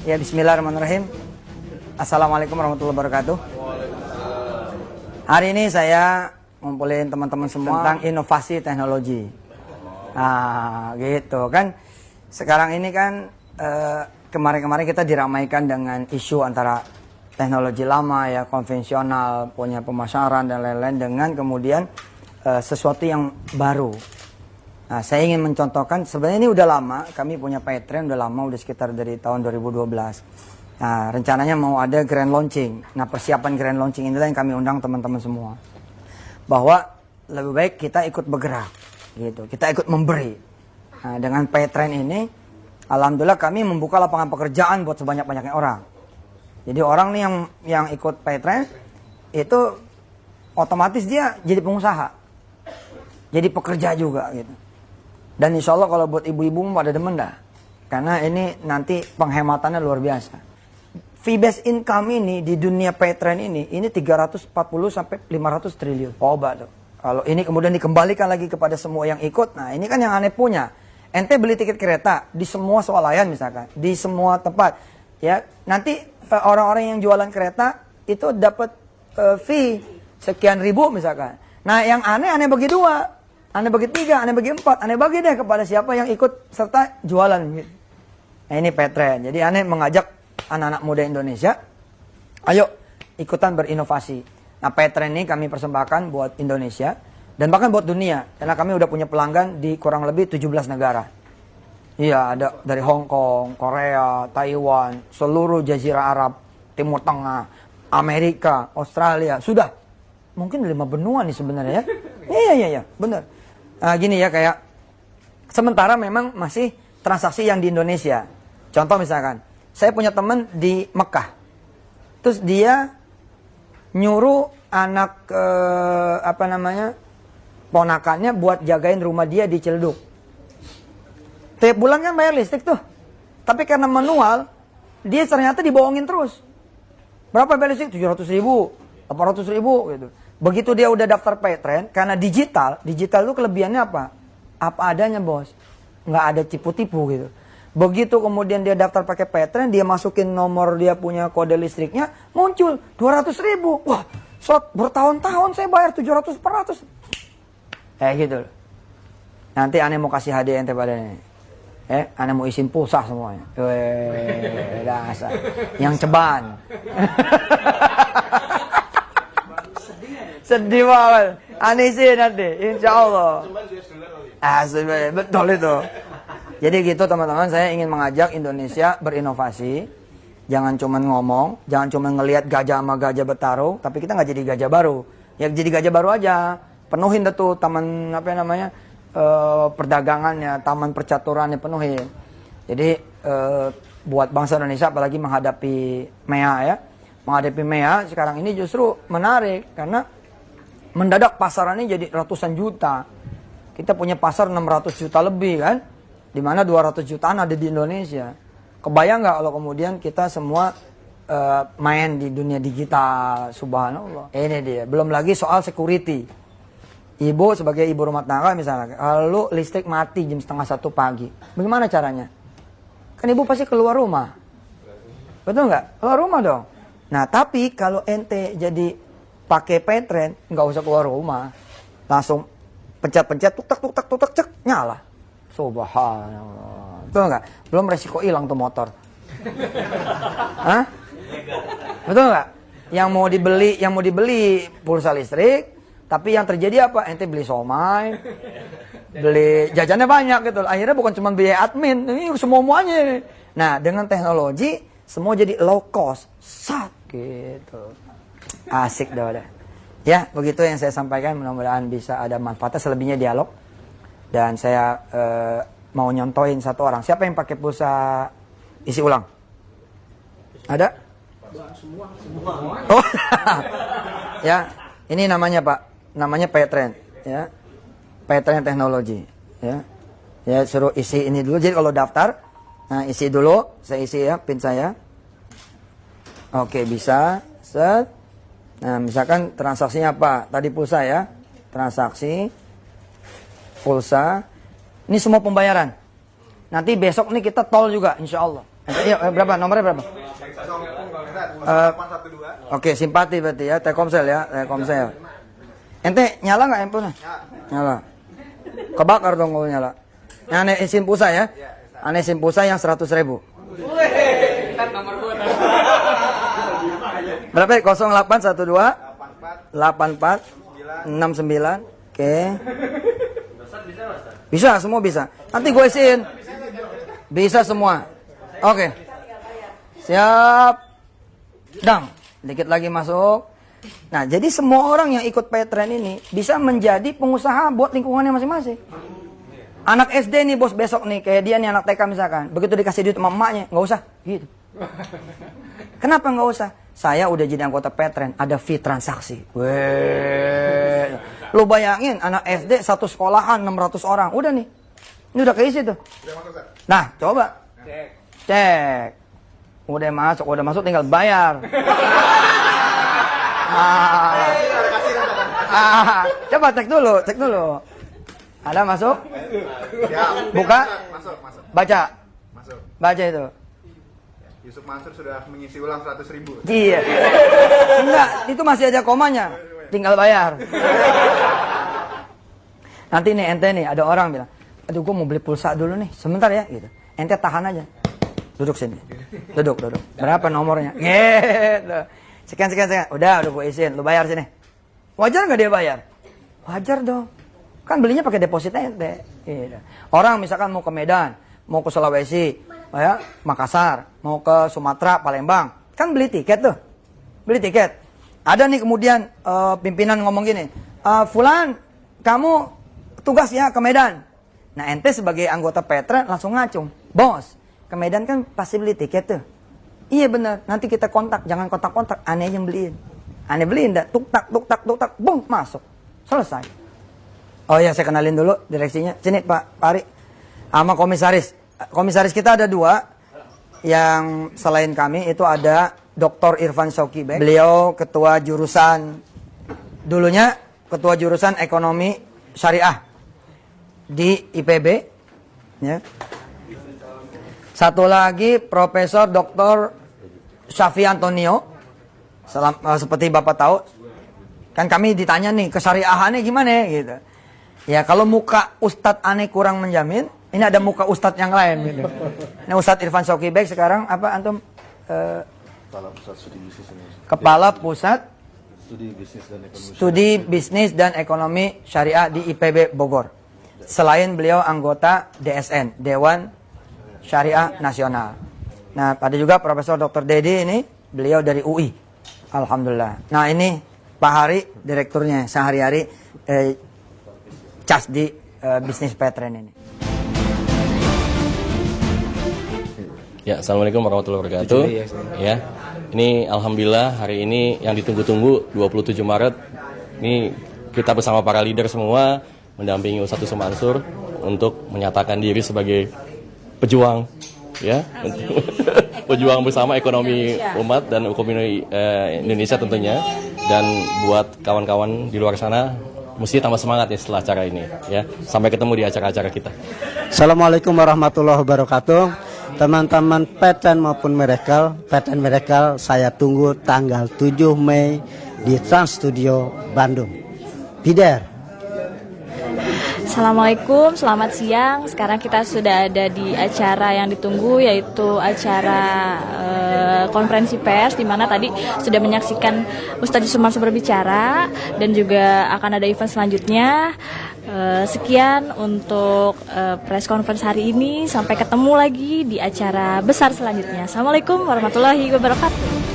Ya, bismillahirrahmanirrahim. Assalamualaikum warahmatullahi wabarakatuh. Hari ini saya ngumpulin teman-teman semua tentang inovasi teknologi. Nah, gitu kan. Sekarang ini kan kemarin-kemarin kita diramaikan dengan isu antara teknologi lama ya, konvensional, punya pemasaran dan lain-lain dengan kemudian sesuatu yang baru. Nah, saya ingin mencontohkan, sebenarnya ini udah lama, kami punya Paytrend udah lama, udah sekitar dari tahun 2012. Nah, rencananya mau ada grand launching. Nah, persiapan grand launching inilah yang kami undang teman-teman semua. Bahwa lebih baik kita ikut bergerak, gitu. Kita ikut memberi. Nah, dengan Paytrend ini, alhamdulillah kami membuka lapangan pekerjaan buat sebanyak-banyaknya orang. Jadi orang nih yang ikut Paytrend, itu otomatis dia jadi pengusaha. Jadi pekerja juga, gitu. Dan insya Allah kalau buat ibu-ibu pada demen dah. Karena ini nanti penghematannya luar biasa. Fee based income ini di dunia Paytrend ini 340 sampai 500 triliun. Coba tuh. Kalau ini kemudian dikembalikan lagi kepada semua yang ikut. Nah, ini kan yang aneh punya. Ente beli tiket kereta di semua swalayan misalkan, di semua tempat. Ya, nanti orang-orang yang jualan kereta itu dapat fee sekian ribu misalkan. Nah, yang aneh bagi dua. Aneh bagi 3, aneh bagi 4, aneh bagi deh kepada siapa yang ikut serta jualan. Nah, ini Paytrend. Jadi aneh mengajak anak-anak muda Indonesia, ayo ikutan berinovasi. Nah, Paytrend ini kami persembahkan buat Indonesia dan bahkan buat dunia. Karena kami udah punya pelanggan di kurang lebih 17 negara. Iya, ada dari Hong Kong, Korea, Taiwan, seluruh Jazirah Arab, Timur Tengah, Amerika, Australia. Sudah, mungkin 5 benua nih sebenarnya ya. Iya, benar. Nah, gini ya, kayak sementara memang masih transaksi yang di Indonesia. Contoh misalkan, saya punya teman di Mekah. Terus dia nyuruh anak ponakannya buat jagain rumah dia di Ciledug. Tiap bulan kan bayar listrik tuh. Tapi karena manual, dia ternyata dibohongin terus. Berapa bayar listrik? 700.000, 800.000 gitu. Begitu dia udah daftar Paytrend, karena digital itu kelebihannya apa? Apa adanya, bos. Nggak ada tipu-tipu gitu. Begitu kemudian dia daftar pakai Paytrend, dia masukin nomor dia punya kode listriknya, muncul 200.000. Wah, bertahun-tahun saya bayar 700, 400. Gitu. Nanti aneh mau kasih hadiah ente pada ini. Aneh mau isin pulsa semuanya. Dasar. Yang ceban. Sedih banget. Aneh sih nanti, insya Allah. Betul itu. Jadi gitu teman-teman, saya ingin mengajak Indonesia berinovasi. Jangan cuma ngomong, jangan cuma ngelihat gajah sama gajah bertarung, tapi kita nggak jadi gajah baru. Ya jadi gajah baru aja. Penuhin deh tuh taman perdagangannya, taman percaturannya penuhin. Jadi buat bangsa Indonesia apalagi menghadapi MEA ya. Menghadapi MEA sekarang ini justru menarik karena mendadak pasarannya jadi ratusan juta. Kita punya pasar 600 juta lebih kan. Dimana 200 jutaan ada di Indonesia. Kebayang nggak kalau kemudian kita semua main di dunia digital. Subhanallah. Ini dia. Belum lagi soal security. Ibu sebagai ibu rumah tangga misalnya. Lalu listrik mati jam 12:30 pagi. Bagaimana caranya? Kan ibu pasti keluar rumah. Betul nggak? Keluar rumah dong. Nah tapi kalau ente jadi pakai Paytrend, nggak usah keluar rumah, langsung pencet-pencet, tuk-tak, cek, nyala. Subhanallah. Betul nggak? Belum resiko hilang tuh motor. Hah? Betul nggak? Yang mau dibeli pulsa listrik, tapi yang terjadi apa? Ente beli somai, beli jajannya banyak gitu. Akhirnya bukan cuma biaya admin, ini semuanya. Nah, dengan teknologi semua jadi low cost, gitu. Asik dah udah. Ya, begitu yang saya sampaikan. Mudah-mudahan bisa ada manfaatnya. Selebihnya dialog. Dan saya mau nyontohin satu orang. Siapa yang pakai pulsa isi ulang? Ada? Semua. Oh, ya. Ini namanya Pak. Namanya Paytrend. Ya, Paytrend teknologi. Ya, suruh isi ini dulu. Jadi kalau daftar, nah isi dulu. Saya isi ya, pin saya. Oke, bisa. Set. Nah, misalkan transaksinya apa? Tadi pulsa ya. Transaksi pulsa. Ini semua pembayaran. Nanti besok nih kita tol juga insya Allah. Iya, berapa? Nomornya berapa? Oke, simpati berarti ya, Telkomsel ya, Telkomsel. Ente nyala nggak handphone? Nyala. Kebakar dong kalau nyala. Yang aneh SIM pulsa ya? Aneh SIM pulsa yang 100.000. Berapa? 0812 84 69. Oke. Bisa, semua bisa. Nanti gue isiin. Bisa semua. Oke. Siap. Dang. Dikit lagi masuk. Nah, jadi semua orang yang ikut Petren ini bisa menjadi pengusaha buat lingkungannya masing-masing. Anak SD nih bos besok nih, kayak dia nih anak TK misalkan. Begitu dikasih duit sama emaknya, nggak usah. Gitu. Kenapa nggak usah? Saya udah jadi anggota Petren, ada fee transaksi. Weh. Lu bayangin, anak SD satu sekolahan 600 orang. Udah nih. Ini udah keisi tuh. Nah, coba. Cek. Udah masuk tinggal bayar. Coba cek dulu. Ada masuk? Buka? Masuk. Baca. Baca itu. Yusuf Mansur sudah mengisi ulang 100.000. Iya. Enggak, itu masih ada komanya. Tinggal bayar. Nanti nih ente nih ada orang bilang, aduh gue mau beli pulsa dulu nih, sebentar ya gitu. Ente tahan aja. Duduk sini. Duduk. Berapa nomornya? Gitu. Sekian. Udah gue isiin, lu bayar sini. Wajar nggak dia bayar? Wajar dong. Kan belinya pakai depositnya ente. Gitu. Orang misalkan mau ke Medan, mau ke Sulawesi, ya, Makassar, mau ke Sumatera, Palembang, kan beli tiket tuh. Beli tiket. Ada nih kemudian pimpinan ngomong gini, Fulan, kamu tugas ya ke Medan. Nah ente sebagai anggota Petren langsung ngacung. Bos, ke Medan kan pasti beli tiket tuh. Iya bener, nanti kita kontak, jangan kontak-kontak, aneh yang beliin. Aneh beliin dah, tuk tak, bung, masuk. Selesai. Oh ya, saya kenalin dulu direksinya. Sini Pak Ari, sama komisaris. Komisaris kita ada 2. Yang selain kami itu ada Dr. Irfan Syokibek. Beliau ketua jurusan, dulunya ketua jurusan ekonomi syariah di IPB. Ya. Satu lagi Profesor Dr. Syafi Antonio. Seperti Bapak tahu, kan kami ditanya nih kesyariahannya gimana gitu. Ya kalau muka Ustadz aneh kurang menjamin, ini ada muka Ustadz yang lain gitu. Ini Ustadz Irfan Syokibek sekarang apa antum? Kepala Pusat Studi Bisnis dan Ekonomi Syariah di IPB Bogor. Selain beliau anggota DSN, Dewan Syariah Nasional. Nah, ada juga Profesor Dr. Dedi ini, beliau dari UI. Alhamdulillah. Nah, ini Pak Hari, direkturnya sehari-hari cas di bisnis Petren ini. Ya, assalamualaikum warahmatullahi wabarakatuh. Ya, ini alhamdulillah hari ini yang ditunggu-tunggu 27 Maret. Ini kita bersama para leader semua mendampingi Ustadz Yusuf Mansur untuk menyatakan diri sebagai pejuang, ya, pejuang bersama ekonomi umat dan ekonomi Indonesia tentunya. Dan buat kawan-kawan di luar sana, mesti tambah semangat ya setelah acara ini, ya. Sampai ketemu di acara-acara kita. Assalamualaikum warahmatullahi wabarakatuh. Teman-teman Petren maupun Petren Miracle, saya tunggu tanggal 7 Mei di Trans Studio Bandung. Bider. Assalamualaikum, selamat siang. Sekarang kita sudah ada di acara yang ditunggu, yaitu acara konferensi pers, di mana tadi sudah menyaksikan Ustadz Yusuf Mansur berbicara, dan juga akan ada event selanjutnya. Sekian untuk press conference hari ini. Sampai ketemu lagi di acara besar selanjutnya. Assalamualaikum warahmatullahi wabarakatuh.